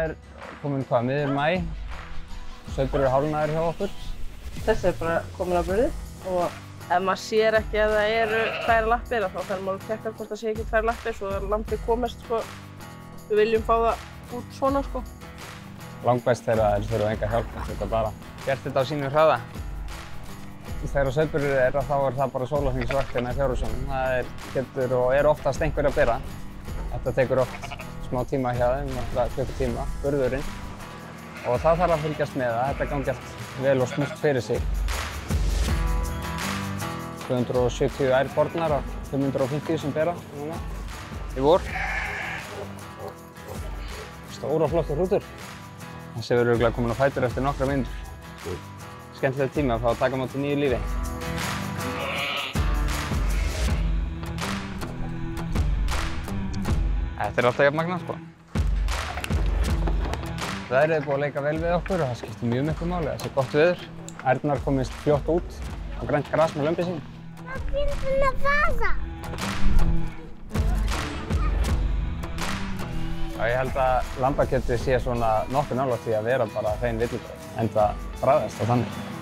er komin miður maí. Sauðburður hálfnaður hjá okkur. Þessi er bara komin á burði og ef maður sér ekki að það eru 2 lappir þá þarf maður að tekka hvort það sé ekki 2 lappir svo að lambið komist sko. Við viljum fá það út svona sko. Langbest þegar þeir þurfa enga hjálp. Þetta bara gert þetta á sínum hraða. Þegar sauðburður er þá er það bara sólarhringsvakt hérna í fjárhúsunum. Það getur og er oftast einhver að bera. Þetta tekur oft smá tíma hjá þeim, nokkra klukkutíma, burðurinn. Og það þarf að fylgjast með að þetta gangi allt vel og smurt fyrir sig. 270 ærbornar af 550 sem bera núna í vor. Stór og flottur hrútur. Þessi verður örugglega kominn á fætur eftir nokkra mínútur. Skemmtileg tími að fá að taka á móti nýju lífi. Þetta er alltaf jafn magnað sko. Veðrið er búið að leika vel við okkur og það skiptir mjög miklu máli. Það sé gott veður. Ærnar komist fljótt út á grænt gras með lömbin sín. Hvað finnst þér að vaða? Já, ég held að lambakjötið sé svona nokkuð nálægt því að vera bara hrein villibrauð, enda bragðast það þannig.